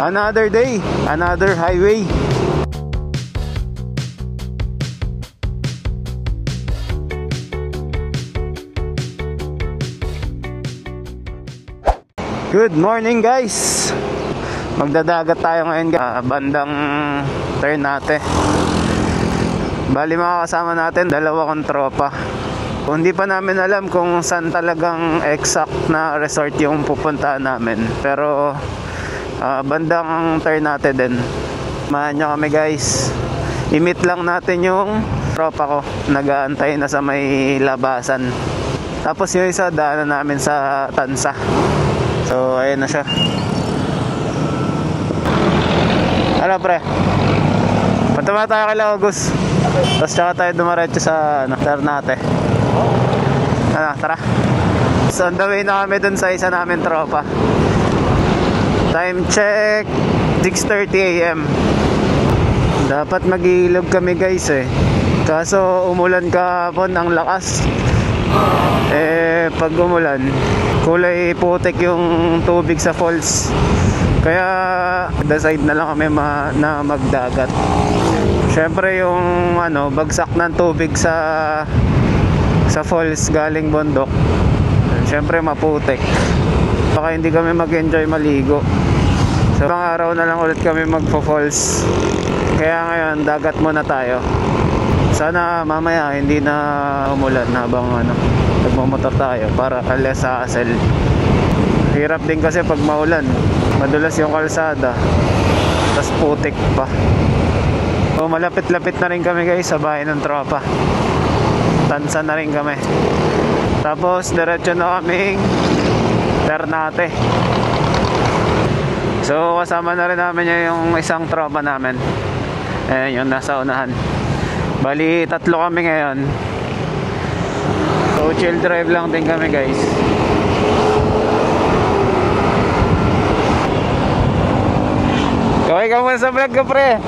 Another day, another highway. Good morning guys. Magdadagat tayo ngayon bandang Ternate. Bali makakasama natin dalawa kong tropa. Hindi pa namin alam kung saan talagang exact na resort yung pupuntahan namin, pero bandang Ternate din. Samahan nyo kami guys. I-meet lang natin yung tropa ko, nag-aantay na sa may labasan. Tapos yung isa daanan namin sa Tansa. So ayun na siya. Ano pre? Punta ba tayo kay August? Tapos tsaka tayo dumaretso sa Ternate. Ano, tara. So on the way na kami dun sa isa namin tropa. Time check 6:30 AM. Dapat mag-iilog kami guys eh. Kaso umulan kahapon, ang lakas. Pag umulan, kulay putik yung tubig sa falls. Kaya decide na lang kami na magdagat. Syempre yung bagsak ng tubig sa falls galing bundok, syempre maputik. Baka hindi kami mag-enjoy maligo. So ibang araw na lang ulit kami magpo-falls. Kaya ngayon dagat muna tayo. Sana mamaya hindi na umulan habang nagmamotor tayo para less hassle. Hirap din kasi pag maulan, madulas yung kalsada, tas putik pa. So malapit-lapit na rin kami guys sa bahay ng tropa. Tansa na rin kami. Tapos diretso na kaming Ternate. So kasama na rin namin yung isang tropa namin. Ayan yung nasa unahan. Bali tatlo kami ngayon. So chill drive lang din kami guys. Kaway ka muna sa vlog ko pre.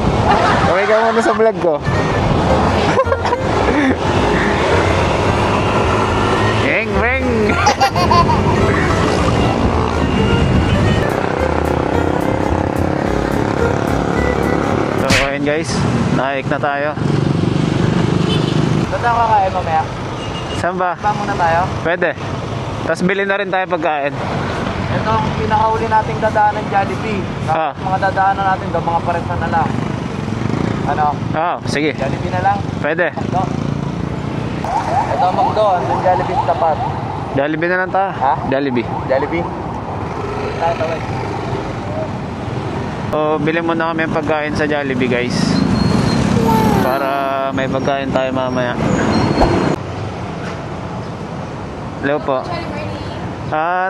Kaway ka muna sa vlog ko. Eng ring. So ayun guys, naik na tayo. Saan tayo kakain mamaya? Saan ba? Saan muna tayo? Pwede. Tapos bilhin na rin tayo pagkain. Ito ang pinakauli nating dadaanan ng Jollibee. Tapos mga dadaanan natin doon, mga paresan na lang. Ano? Sige. Jollibee na lang. Pwede. Ito ang McDo, andun Jollibee sa tapat. Jollibee na lang tayo. Ha? Jollibee. Jollibee? Tayo tawag. So bilhin muna kami yung pagkain sa Jollibee guys, para may pagkain tayo mamaya. Hello po.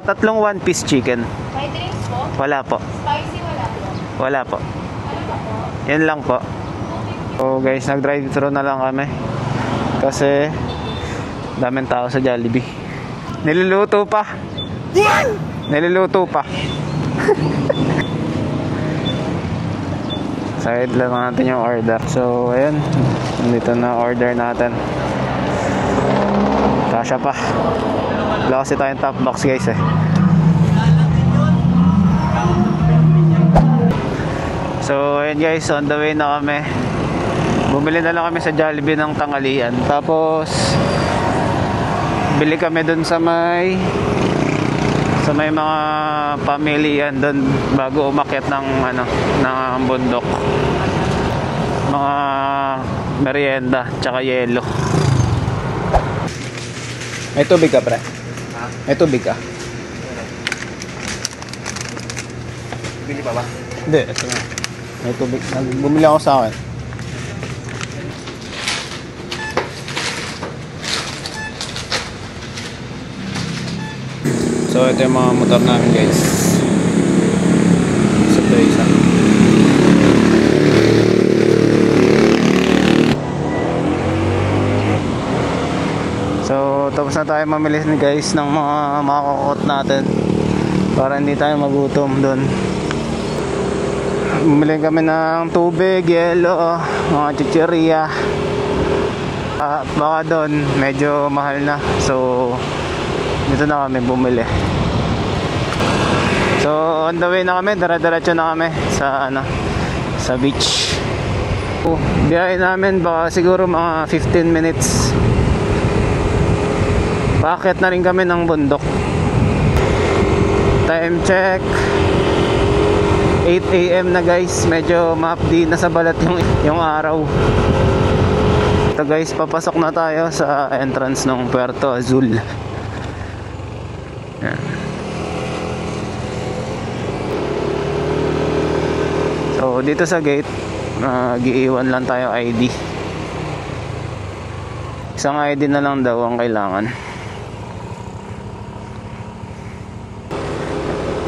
Tatlong one piece chicken. May drinks po? Wala po. Spicy wala po? Wala po. Ano ba po? Yan lang po. So guys, nag-drive thru na lang kami kasi daming tao sa Jollibee. Niluluto pa. Niluluto pa. Side lang natin yung order. So ayun, dito na order natin. Kasya pa. Wala kasi tayong top box guys eh. So ayun guys, on the way na kami. Bumili na lang kami sa Jollibee ng tanghalian. Tapos bili kami dun sa may mga pamilihan dun bago umakyat ng bundok. Mga merienda tsaka yelo. May tubig ka pre? May tubig ka? Bili pa ba? Hindi, ito na. May tubig. Bumili ako sa akin. So ito yung mga motor namin guys. Isa. So tapos na tayo mamili guys ng mga makakakot natin para hindi tayo magutom doon. Bumili kami ng tubig, yelo, mga chichirya. Baka doon medyo mahal na. So dito na kami bumili. So on the way na kami, dara-diretso na kami sa sa beach. Biyahe namin baka siguro mga 15 minutes. Paakyat na rin kami ng bundok. Time check 8 AM na guys. Medyo maapdi na sa balat yung araw. Ito guys, papasok na tayo sa entrance ng Puerto Azul. Yan. So dito sa gate, giiwan lang tayo ID. Isang ID na lang daw ang kailangan.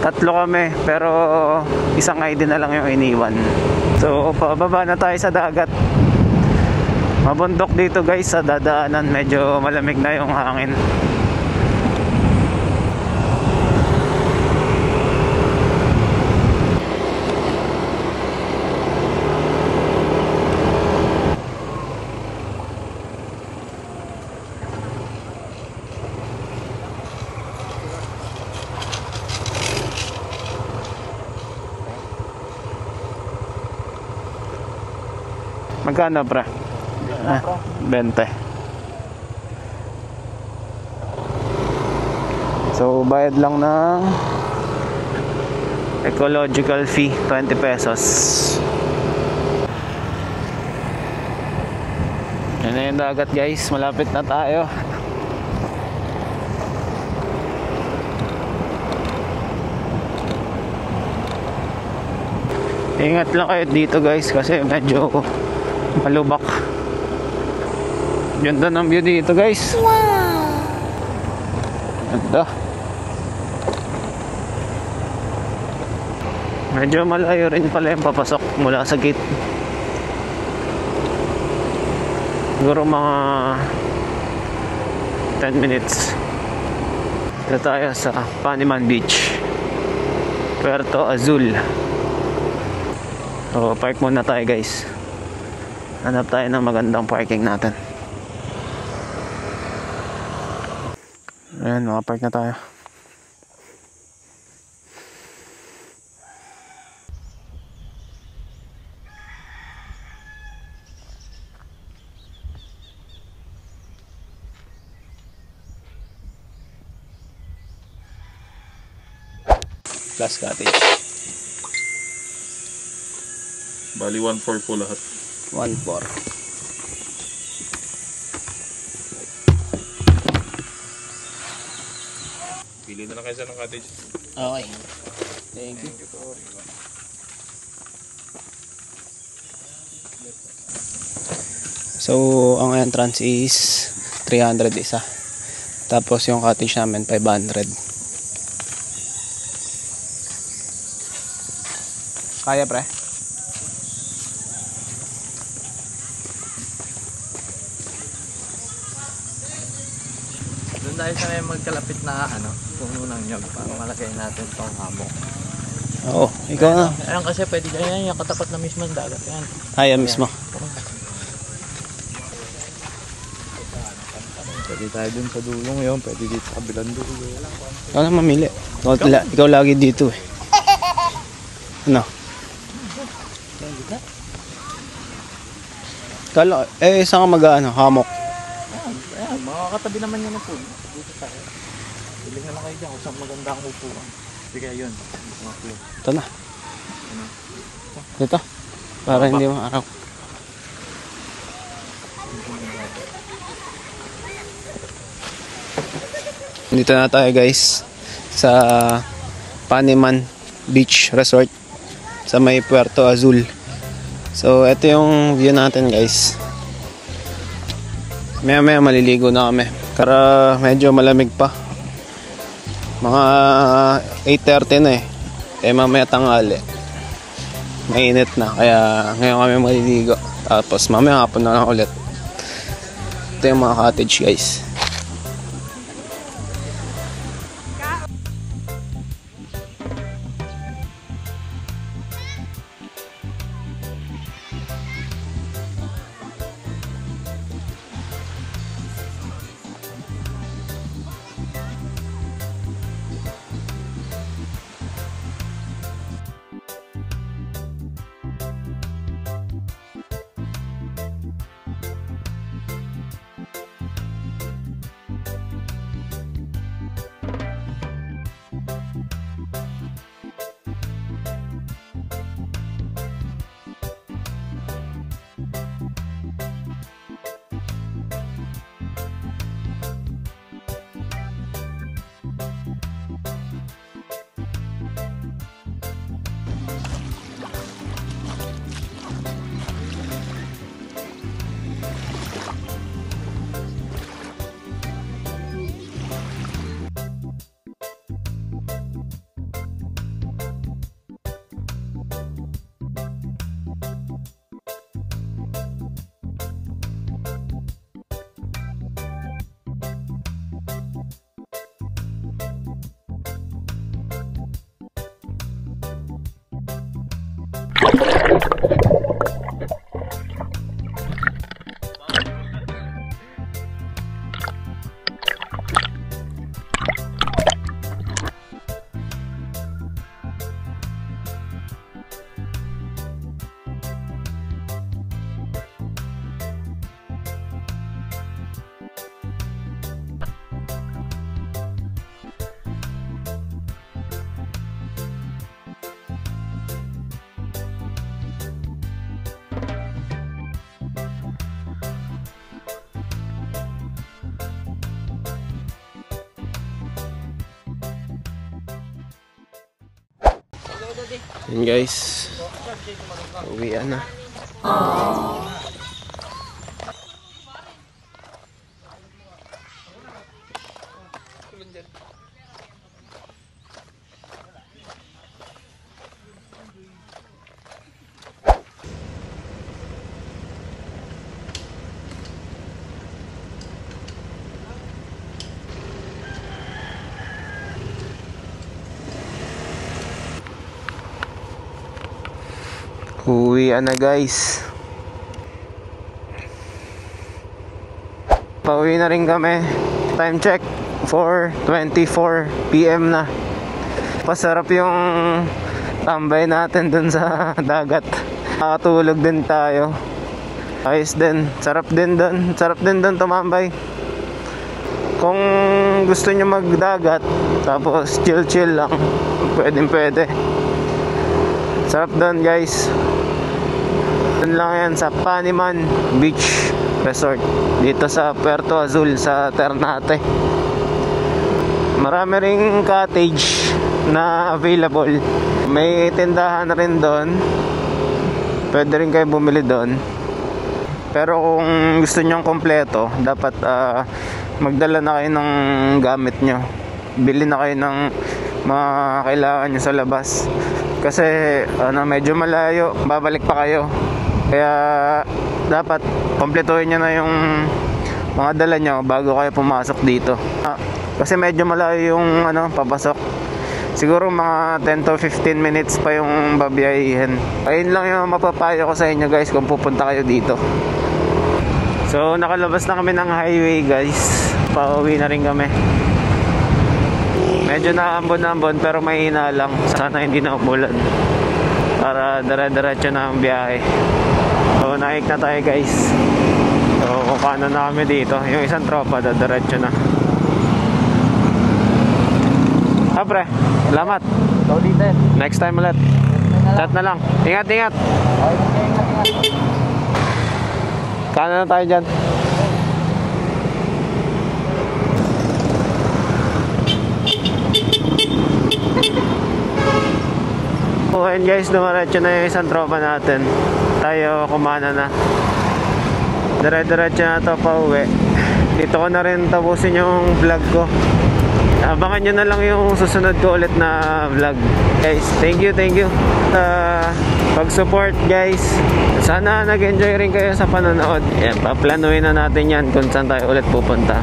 Tatlo kami, pero isang ID na lang yung iniwan. So pababa na tayo sa dagat. Mabundok dito guys sa dadaanan. Medyo malamig na yung hangin. Magkano pre? 20. So bayad lang ng ecological fee 20 pesos. Yan na yung dagat guys, malapit na tayo. Ingat lang kayo dito guys kasi medyo malubak. Ganda ng view dito guys. Wow! Ganda. Medyo malayo rin pala yung papasok mula sa gate. Siguro mga 10 minutes. Dito tayo sa Paniman Beach, Puerto Azul. So park muna tayo guys. Hanap tayo ng magandang parking natin. Ayan, makapark na tayo. Plus cottage. Bali 1.4 po lahat. 1.4. Pili na lang kayo ng cottage. Okay. Thank you. So, ang entrance is 300 isa. Tapos yung cottage namin 500. Kaya pre? Doon tayo sa may magkalapit na puno ng nyog para malagay natin itong hamok. Oo, ikaw na. Ayan kasi pwede ganyan yung katapat na mismo ng dagat yan. Ayan mismo. Pwede tayo dun sa dulong yun, pwede dito sa kabilang dulo. Ikaw na mamili. Ikaw lagi dito eh. Ano? Kala, saan ka hamok? Ayan, makakatabi naman yan ng pool. Dito tayo. Piling na lang kayo dyan kung saan maganda ang upuan. Sige, yun. Ito na. Dito. Para hindi maaraw. Dito na tayo guys sa Paniman Beach Resort sa may Puerto Azul. So ito yung view natin guys. Maya maliligo na kami. Kara medyo malamig pa. Mga 8:30 na eh. Mamaya tanghali. Mainit na. Kaya ngayon kami maliligo. Tapos mamaya hapon na lang ulit. Ito yung mga cottage guys. Yun guys. Uwian na. Uwian na guys. Pauwi na rin kami. Time check 4:24 PM na. Pasarap yung tambay natin dun sa dagat. Nakatulog din tayo. Ayos din. Sarap din dun tumambay. Kung gusto nyo magdagat tapos chill lang, pwede. Sarap dun guys. Dun lang yan sa Paniman Beach Resort dito sa Puerto Azul sa Ternate. Marami ring cottage na available. May tindahan rin doon. Pwede rin kayo bumili doon. Pero kung gusto nyong kompleto, dapat magdala na kayo ng gamit nyo. Bili na kayo ng mga kailangan nyo sa labas. Kasi medyo malayo, babalik pa kayo. Kaya dapat kompletuhin nyo na yung mga dala nyo bago kayo pumasok dito. Kasi medyo malayo yung papasok. Siguro mga 10 to 15 minutes pa yung babiyahin. Ayun lang yung mapapayo ko sa inyo guys kung pupunta kayo dito. So nakalabas na kami ng highway guys. Pauwi na rin kami. Medyo naambon pero mahina lang. Sana hindi na umulan para dire-diretso na ang biyahe. So naik na tayo guys. So kung paano na kami dito, yung isang tropa diretso na. Pre, salamat. Ikaw dito. Next time ulit. Chat na lang. Ingat. Okay, ingat. Kanan na tayo dyan. So ayun guys, dumaretso na yung isang tropa natin. Tayo kumana na. Dire-diretso na ito pa uwi. Dito ko na rin tapusin yung vlog ko. Abangan nyo na lang yung susunod ko ulit na vlog. Guys, thank you pag-support guys. Sana nag-enjoy rin kayo sa panonood. Yan, paplanuhin na natin yan kung saan tayo ulit pupunta.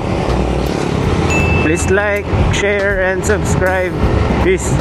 Please like, share, and subscribe. Peace.